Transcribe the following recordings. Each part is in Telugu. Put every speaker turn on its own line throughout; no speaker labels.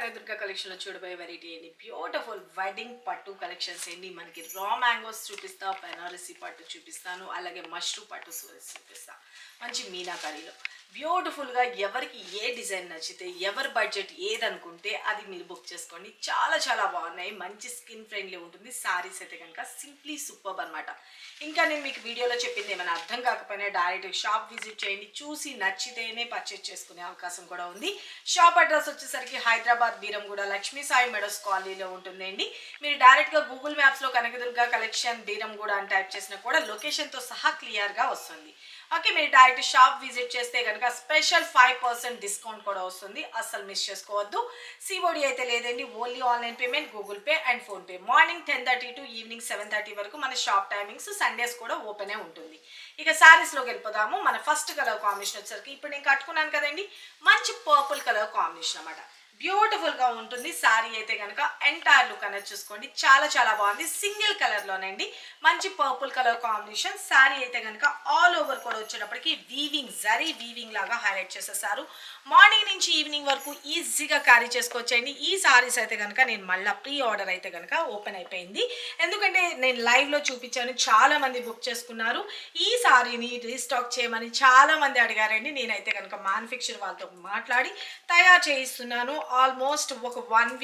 కనకదుర్గ కలెక్షన్ లో చూడబోయే వెరైటీ ఏంటి బ్యూటిఫుల్ వెడ్డింగ్ పట్టు కలెక్షన్స్ ఏంటి మనకి రా మ్యాంగోస్ చూపిస్తా బెనారసి పట్టు చూపిస్తాను అలాగే మష్రూమ్ పట్టు చూపిస్తా మంచి మీనాకరీలో బ్యూటిఫుల్ గా ఎవరికి ఏ డిజైన్ నచ్చితే ఎవరి బడ్జెట్ ఏదనుకుంటే అది మీరు బుక్ చేసుకోండి చాలా చాలా బాగున్నాయి మంచి స్కిన్ ఫ్రెండ్లీ ఉంటుంది సారీస్ అయితే కనుక సింప్లీ సూపర్ అన్నమాట ఇంకా నేను మీకు వీడియోలో చెప్పింది ఏమైనా అర్థం కాకపోయినా డైరెక్ట్ షాప్ విజిట్ చేయండి చూసి నచ్చితేనే పర్చేస్ చేసుకునే అవకాశం కూడా ఉంది షాప్ అడ్రస్ వచ్చేసరికి హైదరాబాద్ బీరంగూడ లక్ష్మీ సాయి మెడోస్ కాలనీలో ఉంటుందండి మీరు డైరెక్ట్గా గూగుల్ మ్యాప్స్లో కనకదుర్గ కలెక్షన్ బీరంగూడ అని టైప్ చేసినా కూడా లొకేషన్తో సహా క్లియర్గా వస్తుంది ఓకే మీరు డైరెక్ట్ షాప్ విజిట్ చేస్తే కనుక స్పెషల్ 5% డిస్కౌంట్ కూడా వస్తుంది అస్సలు మిస్ చేసుకోవద్దు సిఓడి అయితే లేదండి only online payment Google pay and PhonePe morning 10:30 to evening 7:30 వరకు మన షాప్ టైమింగ్స్ సండేస్ కూడా ఓపెనే ఉంటుంది ఇక శారీస్లోకి వెళ్ళిపోదాము మన ఫస్ట్ కలర్ కాంబినేషన్ వచ్చేసరికి ఇప్పుడు నేను కట్టుకున్నాను కదండి మంచి పర్పుల్ కలర్ కాంబినేషన్ అన్నమాట బ్యూటిఫుల్ గా ఉంటుంది సారీ అయితే కనుక ఎంటైర్ లుక్ అనేది చూసుకోండి చాలా చాలా బాగుంది సింగిల్ కలర్ లోనండి మంచి పర్పుల్ కలర్ కాంబినేషన్ సారీ అయితే కనుక ఆల్ ఓవర్ కూడా వచ్చేటప్పటికి వీవింగ్ జరీ వీవింగ్ లాగా హైలైట్ చేసేసారు మార్నింగ్ నుంచి ఈవినింగ్ వరకు ఈజీగా క్యారీ చేసుకోవచ్చండి ఈ సారీస్ అయితే కనుక నేను మళ్ళీ ప్రీ ఆర్డర్ అయితే కనుక ఓపెన్ అయిపోయింది ఎందుకంటే నేను లైవ్ లో చూపించాను చాలా మంది బుక్ చేసుకున్నారు ఈ సారీని రీస్టాక్ చేయమని చాలా మంది అడిగారండి నేనైతే కనుక మ్యానుఫ్యాక్చర్ వాళ్ళతో మాట్లాడి తయారు చేయిస్తున్నాను ఆల్మోస్ట్ ఒక 1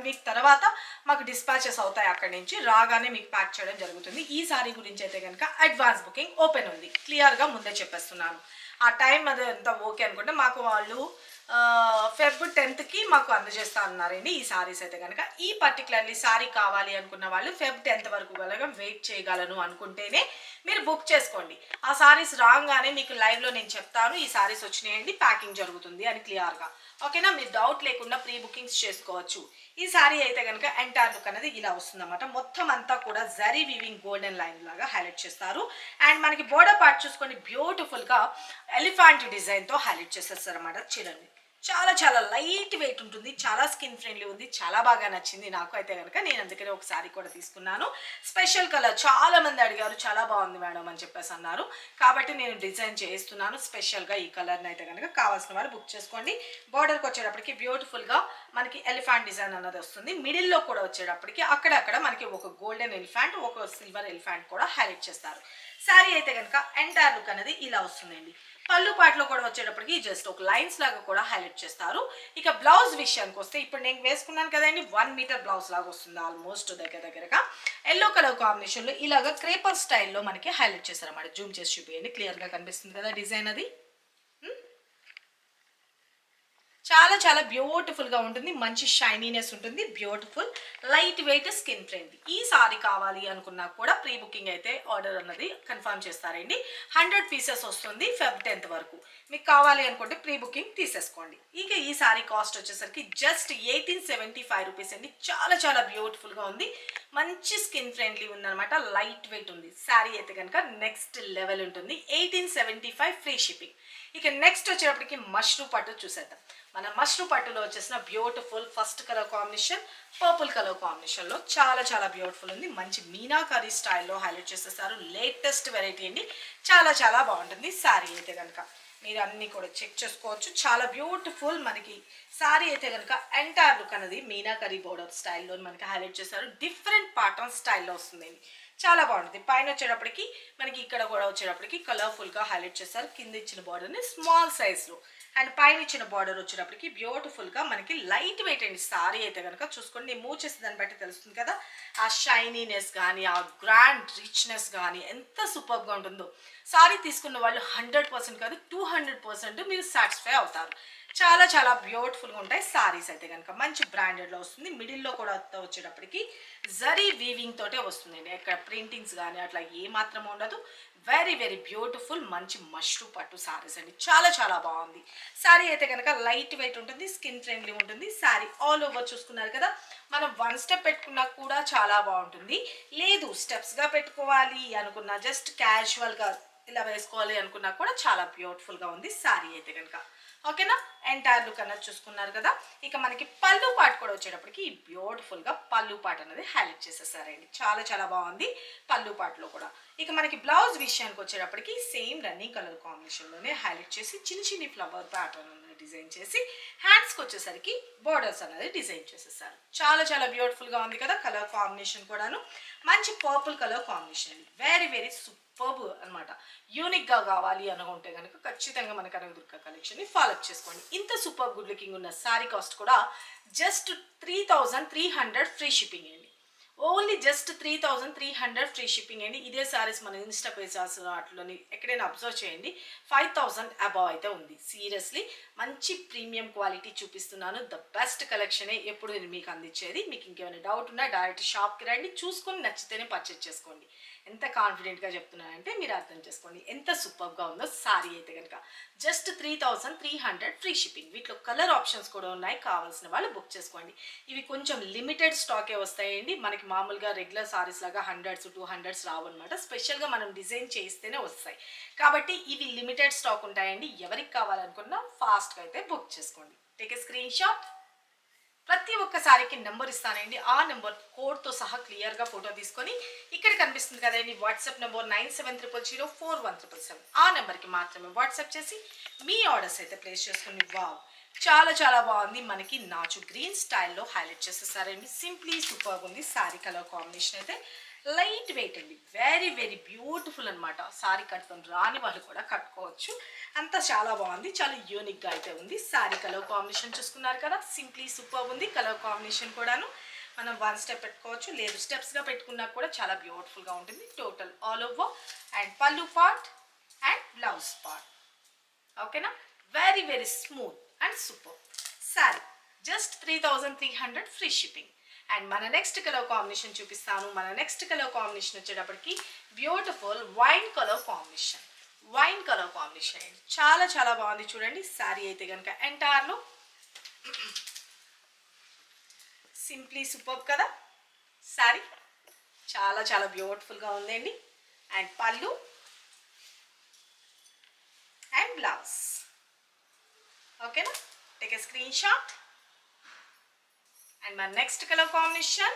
వీక్ తర్వాత మాకు డిస్పాచెస్ అవుతాయి అక్కడి నుంచి రాగానే మీకు ప్యాక్ చేయడం జరుగుతుంది ఈ సారీ గురించి అయితే కనుక అడ్వాన్స్ బుకింగ్ ఓపెన్ ఉంది క్లియర్గా ముందే చెప్పేస్తున్నాను ఆ టైం అది అంతా ఓకే అనుకుంటే మాకు వాళ్ళు ఫెబ్ 10th మాకు అందజేస్తా అన్నారండి ఈ సారీస్ అయితే కనుక ఈ పర్టికులర్లీ సారీ కావాలి అనుకున్న వాళ్ళు ఫెబ్ 10th వరకు కనుక వెయిట్ చేయగలను అనుకుంటేనే మీరు బుక్ చేసుకోండి ఆ సారీస్ రాగానే మీకు లైవ్లో నేను చెప్తాను ఈ సారీస్ వచ్చినాయండి ప్యాకింగ్ జరుగుతుంది అని క్లియర్గా ఓకేనా మీరు డౌట్ లేకుండా ప్రీ బుకింగ్స్ చేసుకోవచ్చు ఈ సారీ అయితే కనుక ఎంటైర్ లుక్ అనేది ఇలా వస్తుందన్నమాట మొత్తం అంతా కూడా జరీ వీవింగ్ గోల్డెన్ లైన్ లాగా హైలైట్ చేస్తారు అండ్ మనకి బోర్డర్ పార్ట్ చూసుకొని బ్యూటిఫుల్గా ఎలిఫెంట్ డిజైన్తో హైలైట్ చేసేస్తారు అన్నమాట చూడండి చాలా చాలా లైట్ వెయిట్ ఉంటుంది చాలా స్కిన్ ఫ్రెండ్లీ ఉంది చాలా బాగా నచ్చింది నాకు అయితే కనుక నేను అందుకనే ఒక సారీ కూడా తీసుకున్నాను స్పెషల్ కలర్ చాలా మంది అడిగారు చాలా బాగుంది మేడం అని చెప్పేసి అన్నారు కాబట్టి నేను డిజైన్ చేస్తున్నాను స్పెషల్గా ఈ కలర్ని అయితే కనుక కావాల్సిన వాళ్ళు బుక్ చేసుకోండి బార్డర్కి వచ్చేటప్పటికి బ్యూటిఫుల్గా మనకి ఎలిఫెంట్ డిజైన్ అన్నది వస్తుంది మిడిల్లో కూడా వచ్చేటప్పటికి అక్కడక్కడ మనకి ఒక గోల్డెన్ ఎలిఫెంట్ ఒక సిల్వర్ ఎలిఫెంట్ కూడా హైలైట్ చేస్తారు శారీ అయితే కనుక ఎంటైర్ లుక్ అనేది ఇలా వస్తుందండి పళ్ళు పాటలో కూడా వచ్చేటప్పటికి జస్ట్ ఒక లైన్స్ లాగా కూడా హైలైట్ చేస్తారు ఇక బ్లౌజ్ విషయానికి వస్తే ఇప్పుడు నేను వేసుకున్నాను కదండి 1 మీటర్ బ్లౌజ్ లాగా వస్తుంది ఆల్మోస్ట్ దగ్గరగా ఎల్లో కలర్ కాంబినేషన్లో ఇలాగా క్రేపర్ స్టైల్లో మనకి హైలైట్ చేస్తారు అన్నమాట జూమ్ చేసి చూపించండి క్లియర్గా కనిపిస్తుంది కదా డిజైన్ అది చాలా చాలా బ్యూటిఫుల్గా ఉంటుంది మంచి షైనీనెస్ ఉంటుంది beautiful light weight skin friendly ఈ సారీ కావాలి అనుకున్నా కూడా ప్రీ బుకింగ్ అయితే ఆర్డర్ అన్నది కన్ఫర్మ్ చేస్తారండి 100 పీసెస్ వస్తుంది ఫెబ్ 10th వరకు మీకు కావాలి అనుకుంటే ప్రీ బుకింగ్ తీసేసుకోండి ఇక ఈ సారీ కాస్ట్ వచ్చేసరికి జస్ట్ 1875 రూపీస్ అండి చాలా చాలా బ్యూటిఫుల్గా ఉంది మంచి స్కిన్ ఫ్రెండ్లీ ఉందన్నమాట లైట్ వెయిట్ ఉంది సారీ అయితే కనుక నెక్స్ట్ లెవెల్ ఉంటుంది 1875 ఫ్రీ షిప్పింగ్ ఇక నెక్స్ట్ వచ్చేటప్పటికి మష్రూమ్ పట్టు చూసేద్దాం మన మష్రూమ్ పట్టులో వచ్చేసిన beautiful first colour combination purple colour కాంబినేషన్లో చాలా చాలా బ్యూటిఫుల్ ఉంది మంచి మీనాకరీ స్టైల్లో హైలైట్ చేసేస్తారు లేటెస్ట్ వెరైటీ అండి చాలా చాలా బాగుంటుంది శారీ అయితే కనుక మీరు అన్నీ కూడా చెక్ చేసుకోవచ్చు చాలా బ్యూటిఫుల్ మనకి సారీ అయితే కనుక ఎంటైర్ లుక్ అనేది మీనాకరీ బోర్డర్ స్టైల్లో మనకి హైలైట్ చేస్తారు డిఫరెంట్ ప్యాటర్న్ స్టైల్లో వస్తుందండి చాలా బాగుంటుంది పైన వచ్చేటప్పటికి మనకి ఇక్కడ కూడా వచ్చేటప్పటికి కలర్ఫుల్గా హైలైట్ చేస్తారు కింద ఇచ్చిన బార్డర్ని స్మాల్ సైజ్లో అండ్ పైన ఇచ్చిన బార్డర్ వచ్చేటప్పటికి బ్యూటిఫుల్గా మనకి లైట్ వెయిట్ అండి సారీ అయితే కనుక చూసుకోండి నేను మూవ్ చేసే దాన్ని బట్టి తెలుస్తుంది కదా ఆ షైనీనెస్ కానీ ఆ గ్రాండ్ రిచ్నెస్ కానీ ఎంత సూపర్గా ఉంటుందో సారీ తీసుకున్న వాళ్ళు 100% కాదు 200% మీరు సాటిస్ఫై అవుతారు చాలా చాలా బ్యూటిఫుల్గా ఉంటాయి సారీస్ అయితే కనుక మంచి బ్రాండెడ్లో వస్తుంది మిడిల్లో కూడా వచ్చేటప్పటికి జరీ వీవింగ్ తోటే వస్తుందండి ఎక్కడ ప్రింటింగ్స్ కానీ అట్లా ఏమాత్రం ఉండదు వెరీ వెరీ బ్యూటిఫుల్ మంచి మష్రూమ్ పట్టు సారీస్ అండి చాలా చాలా బాగుంది సారీ అయితే కనుక లైట్ వెయిట్ ఉంటుంది స్కిన్ ఫ్రెండ్లీ ఉంటుంది సారీ ఆల్ ఓవర్ చూసుకున్నారు కదా మనం 1 స్టెప్ పెట్టుకున్నా కూడా చాలా బాగుంటుంది లేదు స్టెప్స్గా పెట్టుకోవాలి అనుకున్నా జస్ట్ క్యాజువల్గా ఇలా వేసుకోవాలి అనుకున్నా కూడా చాలా బ్యూటిఫుల్గా ఉంది సారీ అయితే కనుక ఓకేనా ఎంటైర్ లుక్ అన్నది చూసుకున్నారు కదా ఇక మనకి పళ్ళు పాట కూడా వచ్చేటప్పటికి బ్యూటిఫుల్గా పళ్ళు పాట అనేది హైలైట్ చేసేసారండి చాలా చాలా బాగుంది పళ్ళు పాటలో కూడా ఇక మనకి బ్లౌజ్ విషయానికి వచ్చేటప్పటికి సేమ్ రన్నింగ్ కలర్ కాంబినేషన్లోనే హైలైట్ చేసి చిన్న చిన్ని ఫ్లవర్ ప్యాటర్న్ అనేది డిజైన్ చేసి హ్యాండ్స్కి వచ్చేసరికి బోర్డర్స్ అనేది డిజైన్ చేసేసారు. చాలా చాలా బ్యూటిఫుల్గా ఉంది కదా. కలర్ కాంబినేషన్ కూడాను మంచి పర్పుల్ కలర్ కాంబినేషన్ అండి. వెరీ వెరీ సూపర్బ్ అనమాట. యూనిక్గా కావాలి అనుకుంటే కనుక ఖచ్చితంగా మన కనకదుర్గ కలెక్షన్ని ఫాలో అప్ చేసుకోండి. ఇంత సూపర్ గుడ్ లుకింగ్ ఉన్న శారీ కాస్ట్ కూడా జస్ట్ 3300 ఫ్రీ షిప్పింగ్ అండి. ఓన్లీ జస్ట్ 3300 ఫ్రీ షిప్పింగ్ అండి. ఇదే సారీస్ మన ఇన్స్టా పేజెస్ వాటిలోని ఎక్కడైనా అబ్జర్వ్ చేయండి 5000 అబవ్ అయితే ఉంది. సీరియస్లీ మంచి ప్రీమియం క్వాలిటీ చూపిస్తున్నాను. ద బెస్ట్ కలెక్షనే ఎప్పుడు నేను మీకు అందించేది. మీకు ఇంకేమైనా డౌట్ ఉన్నా డైరెక్ట్ షాప్కి రండి, చూసుకొని నచ్చితేనే పర్చేజ్ చేసుకోండి. ఎంత కాన్ఫిడెంట్గా చెప్తున్నానంటే మీరు అర్థం చేసుకోండి ఎంత సూపర్గా ఉందో సారీ అయితే కనుక. Just 3300 free shipping. వీటిలో కలర్ ఆప్షన్స్ కూడా ఉన్నాయి, కావాల్సిన వాళ్ళు బుక్ చేసుకోండి. ఇవి కొంచెం లిమిటెడ్ స్టాకే వస్తాయండి. మనకి మామూలుగా రెగ్యులర్ సారీస్ లాగా 100s 200s రావు అనమాట. స్పెషల్గా మనం డిజైన్ చేస్తేనే వస్తాయి కాబట్టి ఇవి లిమిటెడ్ స్టాక్ ఉంటాయండి. ఎవరికి కావాలనుకున్నా ఫాస్ట్గా అయితే బుక్ చేసుకోండి. Take a screen shot. ప్రతి ఒక్క సారీకి నెంబర్ ఇస్తానండి. ఆ నెంబర్ కోడ్తో సహా క్లియర్గా ఫోటో తీసుకొని ఇక్కడ కనిపిస్తుంది కదండి వాట్సాప్ నెంబర్ 9700041777. ఆ నెంబర్కి మాత్రమే వాట్సాప్ చేసి మీ ఆర్డర్స్ అయితే ప్లేస్ చేసుకుని. వావ్, చాలా చాలా బాగుంది. మనకి నాచు గ్రీన్ స్టైల్లో హైలైట్ చేసేసారండి. సింప్లీ సూపర్గా ఉంది. సారీ కలర్ కాంబినేషన్ అయితే లైట్ వెయిట్ అండి. వెరీ వెరీ బ్యూటిఫుల్ అనమాట. సారీ కట్టుకొని రాని వాళ్ళు కూడా కట్టుకోవచ్చు. అంతా చాలా బాగుంది. చాలా యూనిక్గా అయితే ఉంది. సారీ కలర్ కాంబినేషన్ చూసుకున్నారు కదా. సింప్లీ సూపర్ ఉంది. కలర్ కాంబినేషన్ కూడాను మనం 1 స్టెప్ పెట్టుకోవచ్చు, లేదు స్టెప్స్గా పెట్టుకున్నా కూడా చాలా బ్యూటిఫుల్గా ఉంటుంది. టోటల్ ఆల్ ఓవర్ అండ్ పళ్ళు పార్ట్ అండ్ బ్లౌజ్ పార్ట్. ఓకేనా. Very very smooth and super sorry. Just 3300 free shipping. And మన నెక్స్ట్ కలర్ కాంబినేషన్ చూపిస్తాను. మన నెక్స్ట్ కలర్ కాంబినేషన్ వచ్చేటప్పటికి beautiful wine colour combination. Wine colour combination అండి. చాలా చాలా బాగుంది. చూడండి శారీ అయితే కనుక ఎంటైర్లో సింప్లీ సూపర్ కదా. శారీ చాలా చాలా బ్యూటిఫుల్గా ఉందండి. అండ్ పళ్ళు అండ్ బ్లౌజ్. ఓకేనా. Take a screen shot. And మన నెక్స్ట్ కలర్ కాంబినేషన్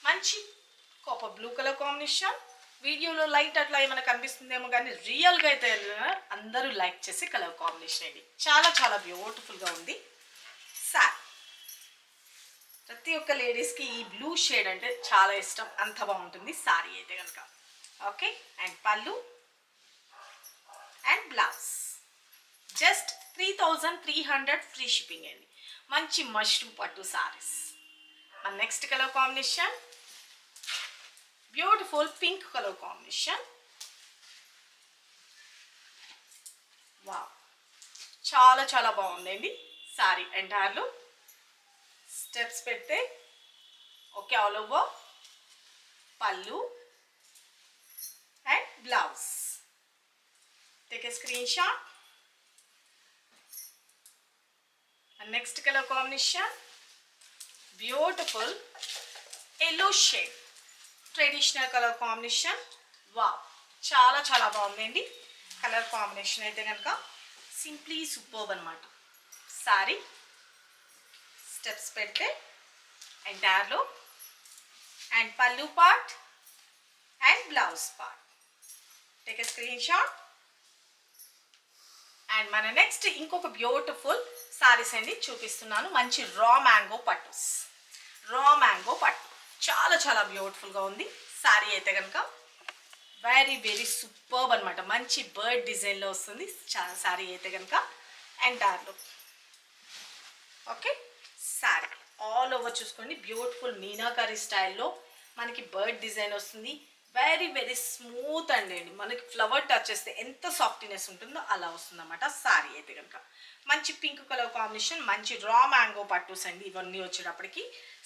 మంచి కాపర్ బ్లూ కలర్ కాంబినేషన్. వీడియోలో లైట్ అట్లా ఏమైనా కనిపిస్తుందేమో కానీ రియల్గా అయితే అందరూ లైక్ చేసే కలర్ కాంబినేషన్ అండి. చాలా చాలా బ్యూటిఫుల్గా ఉంది సారీ. ప్రతి ఒక్క లేడీస్కి ఈ బ్లూ షేడ్ అంటే చాలా ఇష్టం. అంత బాగుంటుంది సారీ అయితే కనుక. ఓకే. అండ్ పళ్ళు and blouse. Just 3300 free shipping అండి. మంచి మష్రూమ్ పట్టు సారీస్. మన next colour combination beautiful pink colour combination. Wow, చాలా చాలా బాగుందండి సారీ ఎంటైర్లో. స్టెప్స్ పెడితే ఓకే ఆల్ ఓవర్ పళ్ళు and blouse. Take a screen shot. Next colour combination beautiful yellow shade traditional colour combination. Wow, చాలా చాలా బాగుందండి కలర్ కాంబినేషన్ అయితే కనుక. సింప్లీ సూపర్బ్ అనమాట సారీ. స్టెప్స్ పెడితే ఎంటైర్లో అండ్ పళ్ళు part and blouse part. Take a screen shot. And మన నెక్స్ట్ ఇంకొక బ్యూటిఫుల్ సారీస్ అండి చూపిస్తున్నాను. మంచి రా మ్యాంగో పట్టుస్. రా మ్యాంగో పట్టు చాలా చాలా బ్యూటిఫుల్గా ఉంది సారీ అయితే కనుక. వెరీ వెరీ సూపర్బ్ అనమాట. మంచి బర్డ్ డిజైన్లో వస్తుంది సారీ అయితే కనుక ఎంటైర్లో. ఓకే. సారీ ఆల్ ఓవర్ చూసుకోండి. బ్యూటిఫుల్ మీనాకరీ స్టైల్లో మనకి బర్డ్ డిజైన్ వస్తుంది. వెరీ వెరీ స్మూత్ అండి. మనకి ఫ్లవర్ టచ్ చేస్తే ఎంత సాఫ్ట్నెస్ ఉంటుందో అలా వస్తుంది అన్నమాట సారీ అయితే కనుక. మంచి పింక్ కలర్ కాంబినేషన్, మంచి రా మ్యాంగో పట్టుస్ అండి ఇవన్నీ వచ్చేటప్పటికి.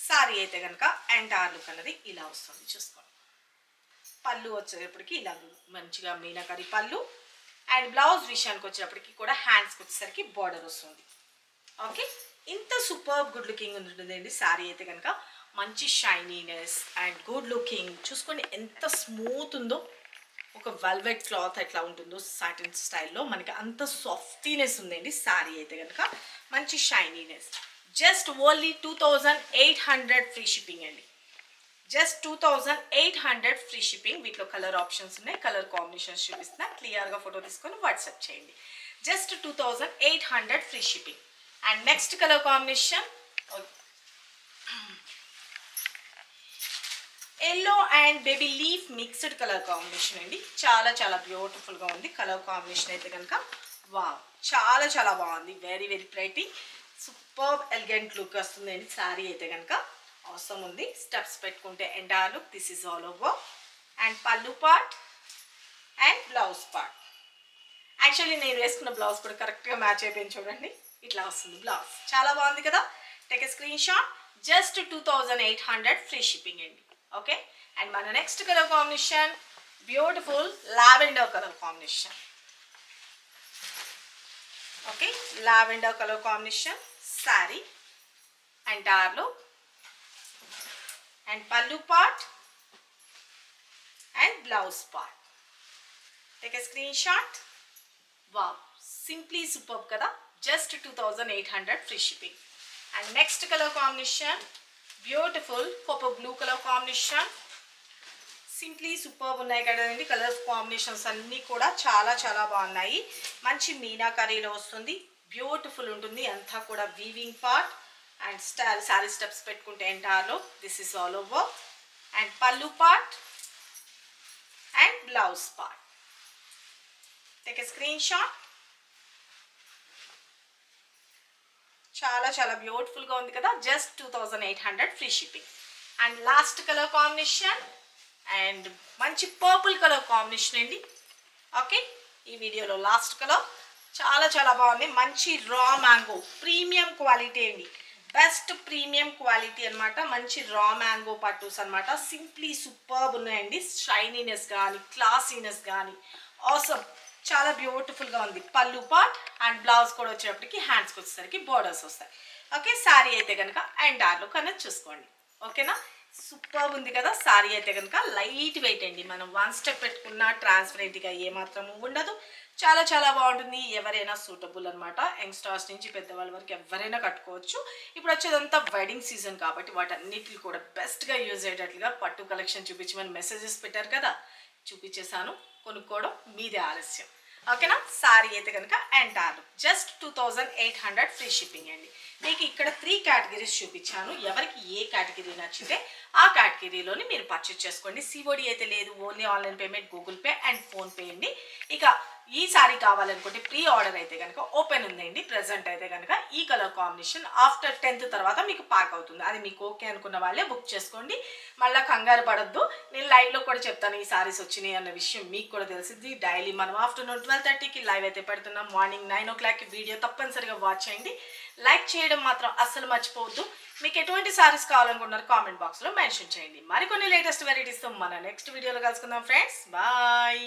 సారీ అయితే కనుక ఎంటైర్ లుక్ అనేది ఇలా వస్తుంది చూసుకోండి. పళ్ళు వచ్చేటప్పటికి ఇలా మంచిగా మీనాకరీ పళ్ళు. అండ్ బ్లౌజ్ విషయానికి వచ్చేటప్పటికి కూడా హ్యాండ్స్కి వచ్చేసరికి బార్డర్ వస్తుంది. ఓకే. ఇంత సూపర్ గుడ్ లుకింగ్ ఉంటుందండి సారీ అయితే కనుక. మంచి షైనీనెస్ అండ్ గుడ్ లుకింగ్ చూసుకోండి ఎంత స్మూత్ ఉందో. ఒక వెల్వెట్ క్లాత్ ఎట్లా ఉంటుందో సాటిన్ స్టైల్లో మనకి అంత సాఫ్టీనెస్ ఉందండి సారీ అయితే కనుక. మంచి shininess. Just only 2800 free shipping అండి. Just 2800 free shipping. వీటిలో కలర్ ఆప్షన్స్ ఉన్నాయి, కలర్ కాంబినేషన్స్ చూపిస్తున్నా. క్లియర్గా ఫోటో తీసుకొని వాట్సాప్ చేయండి. Just 2800 free shipping. And next colour combination yellow and baby leaf mixed colour combination అండి. చాలా చాలా బ్యూటిఫుల్గా ఉంది కలర్ కాంబినేషన్ అయితే కనుక. వావ్, చాలా చాలా బాగుంది. Very very pretty, super elegant look వస్తుందండి శారీ అయితే కనుక. అవసరం ఉంది. స్టెప్స్ పెట్టుకుంటే entire look. This is all over. And pallu part and blouse part. Actually నేను వేసుకున్న బ్లౌజ్ కూడా కరెక్ట్గా మ్యాచ్ అయిపోయింది చూడండి. ఇట్లా వస్తుంది బ్లౌజ్. చాలా బాగుంది కదా. Take a screenshot. Just 2800 free shipping అండి. ఓకే. అండ్ మన next colour combination beautiful lavender colour combination. Okay, lavender colour combination sari entire look. And pallu part and blouse part. Take a screenshot. Wow, simply super కదా. Just 2800 free shipping. And next colour combination beautiful copper blue colour combination. Simply super ఉన్నాయి కదండి. కలర్ కాంబినేషన్స్ అన్నీ కూడా చాలా చాలా బాగున్నాయి. మంచి మీనాకరీలో వస్తుంది. బ్యూటిఫుల్ ఉంటుంది అంతా కూడా. Weaving part and style sari steps పెట్టుకుంటే ఎంటైర్లో. This is all over. And pallu part and blouse part. Take a screenshot. చాలా చాలా బ్యూటిఫుల్గా ఉంది కదా. Just 2800 free shipping. And last colour combination and మంచి పర్పుల్ కలర్ కాంబినేషన్ అండి. ఓకే, ఈ వీడియోలో లాస్ట్ కలర్ చాలా చాలా బాగుంది. మంచి రా మ్యాంగో ప్రీమియం క్వాలిటీ అండి. బెస్ట్ ప్రీమియం క్వాలిటీ అనమాట. మంచి రా మ్యాంగో పట్టూస్ అనమాట. సింప్లీ సూపర్బ్ ఉన్నాయండి. షైనీనెస్ కానీ క్లాసీనెస్ కానీ ఆసమ్. చాలా బ్యూటిఫుల్గా ఉంది. పల్లు పార్ట్ అండ్ బ్లౌజ్ కూడా వచ్చేటప్పటికి హ్యాండ్స్కి వచ్చేసరికి బోర్డర్స్ వస్తాయి. ఓకే, శారీ అయితే కనుక ఎంటైర్లో కనుక చూసుకోండి. ఓకేనా. సూపర్ ఉంది కదా శారీ అయితే కనుక. లైట్ వెయిట్ అండి. మనం వన్ స్టెప్ పెట్టుకున్న ట్రాన్స్పరెంట్గా ఏమాత్రము ఉండదు. చాలా చాలా బాగుంటుంది. ఎవరైనా సూటబుల్ అనమాట. యంగ్స్టర్స్ నుంచి పెద్దవాళ్ళ వరకు ఎవరైనా కట్టుకోవచ్చు. ఇప్పుడు వచ్చేదంతా వెడ్డింగ్ సీజన్ కాబట్టి వాటన్నిటిని కూడా బెస్ట్గా యూజ్ అయ్యేటట్లుగా పట్టు కలెక్షన్ చూపించమని మెసేజెస్ పెట్టారు కదా, చూపించేశాను. కొనుక్కోవడం మీదే ఆలస్యం. ఓకేనా. శారీ అయితే కనుక ఎంటైర్ జస్ట్ 2800 ఫ్రీ షిప్పింగ్ అండి. మీకు ఇక్కడ 3 కేటగిరీస్ చూపించాను. ఎవరికి ఏ కేటగిరీ నచ్చితే ఆ కేటగిరీలోని మీరు పర్చేజ్ చేసుకోండి. సిఓడి అయితే లేదు, only online payment, Google pay and PhonePe అండి. ఇక ఈ సారీ కావాలనుకుంటే ప్రీ ఆర్డర్ అయితే కనుక ఓపెన్ ఉందండి. ప్రెజెంట్ అయితే కనుక ఈ కలర్ కాంబినేషన్ ఆఫ్టర్ 10th తర్వాత మీకు ప్యాక్ అవుతుంది. అది మీకు ఓకే అనుకున్న వాళ్ళే బుక్ చేసుకోండి. మళ్ళీ కంగారు పడద్దు. నేను లైవ్లో కూడా చెప్తాను ఈ సారీస్ వచ్చినాయి అన్న విషయం మీకు కూడా తెలిసింది. డైలీ మనం ఆఫ్టర్నూన్ 12:30కి లైవ్ అయితే పెడుతున్నాం. మార్నింగ్ 9 o'clockకి వీడియో తప్పనిసరిగా వాచ్ చేయండి. లైక్ చేయడం మాత్రం అస్సలు మర్చిపోవద్దు. మీకు ఎటువంటి సారీస్ కావాలనుకున్నారు కామెంట్ బాక్స్లో మెన్షన్ చేయండి. మరికొన్ని లేటెస్ట్ వెరైటీస్తో మన నెక్స్ట్ వీడియోలో కలుసుకుందాం ఫ్రెండ్స్. బాయ్.